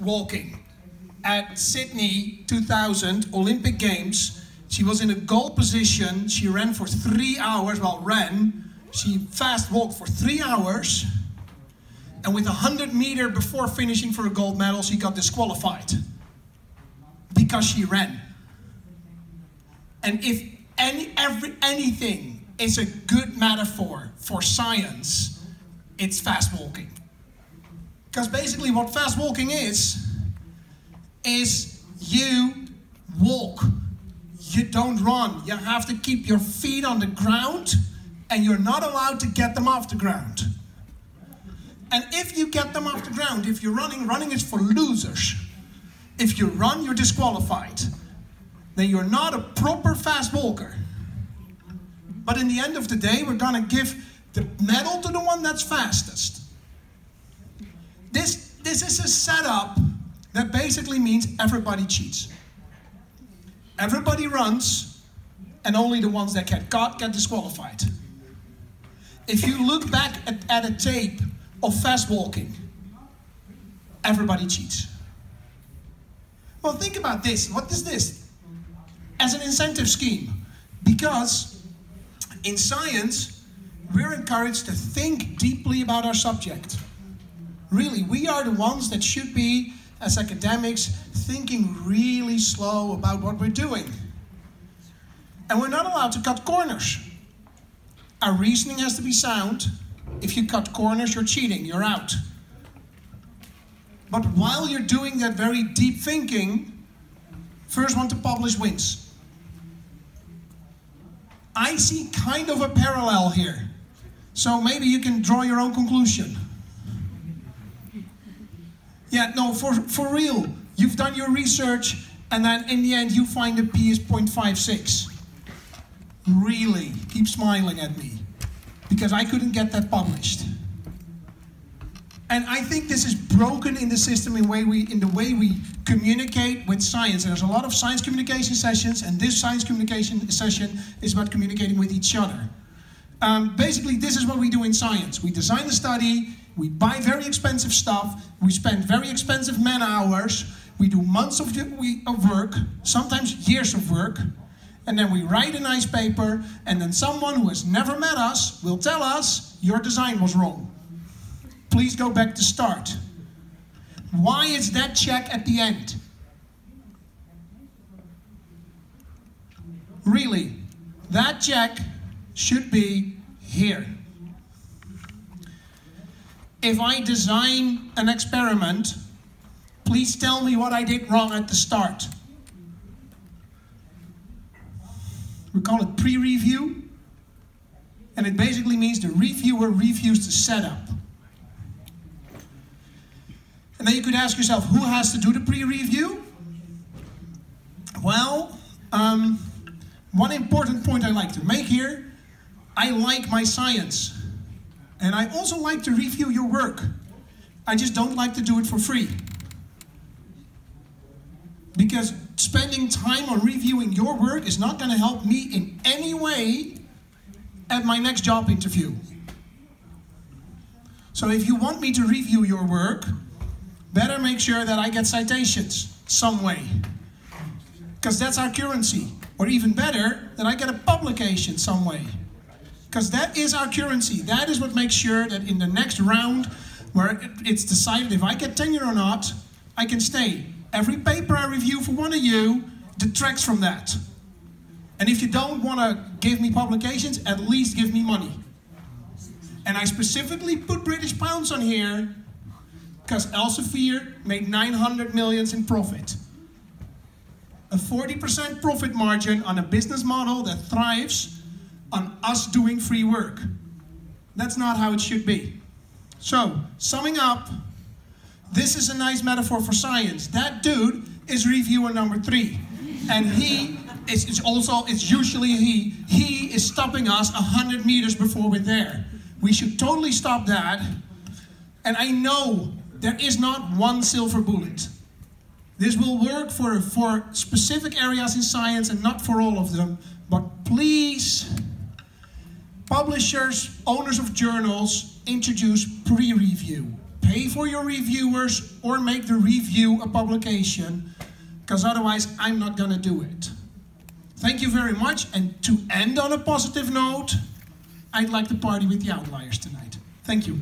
walking. At Sydney 2000 Olympic Games, she was in a goal position. She ran for 3 hours, she fast walked for 3 hours, and with 100 meters before finishing for a gold medal, she got disqualified because she ran. And if anything is a good metaphor for science, it's fast walking. Because basically what fast walking is you walk. You don't run. You have to keep your feet on the ground, and you're not allowed to get them off the ground. And if you get them off the ground, if you're running is for losers. If you run, you're disqualified. Then you're not a proper fast walker. But in the end of the day, we're gonna give the medal to the one that's fastest. This is a setup that basically means everybody cheats. Everybody runs, and only the ones that get caught get disqualified. If you look back at a tape of fast walking, everybody cheats. Well, think about this. What is this? As an incentive scheme. Because in science, we're encouraged to think deeply about our subject. Really, we are the ones that should be, as academics, thinking really slow about what we're doing. And we're not allowed to cut corners. Our reasoning has to be sound. If you cut corners, you're cheating, you're out. But while you're doing that very deep thinking, first one to publish wins. I see kind of a parallel here. So maybe you can draw your own conclusion. Yeah, no, for real. You've done your research, and then in the end you find the P is 0.56. Really, keep smiling at me. Because I couldn't get that published. And I think this is broken in the system in the way we communicate with science. And there's a lot of science communication sessions, and this science communication session is about communicating with each other. Basically, this is what we do in science. We design a study, we buy very expensive stuff, we spend very expensive man hours, we do months of work, sometimes years of work, and then we write a nice paper, and then someone who has never met us will tell us, your design was wrong. Please go back to start. Why is that check at the end? Really, that check should be here. If I design an experiment, please tell me what I did wrong at the start. We call it pre-review, and it basically means the reviewer reviews the setup. And then you could ask yourself, who has to do the pre-review? Well, one important point I like to make here, I like my science. And I also like to review your work. I just don't like to do it for free. Because spending time on reviewing your work is not going to help me in any way at my next job interview. So if you want me to review your work, better make sure that I get citations some way. Because that's our currency. Or even better, that I get a publication some way. Because that is our currency. That is what makes sure that in the next round, where it's decided if I get tenure or not, I can stay. Every paper I review for one of you detracts from that. And if you don't want to give me publications, at least give me money. And I specifically put British pounds on here because Elsevier made 900 million in profit. A 40% profit margin on a business model that thrives on us doing free work. That's not how it should be. So, summing up, this is a nice metaphor for science. That dude is reviewer number 3. And it's usually he is stopping us 100 meters before we're there. We should totally stop that. And I know there is not one silver bullet. This will work for specific areas in science and not for all of them. But please, publishers, owners of journals, introduce pre-review. pay for your reviewers or make the review a publication, because otherwise I'm not going to do it. Thank you very much, and to end on a positive note, I'd like to party with the outliers tonight. Thank you.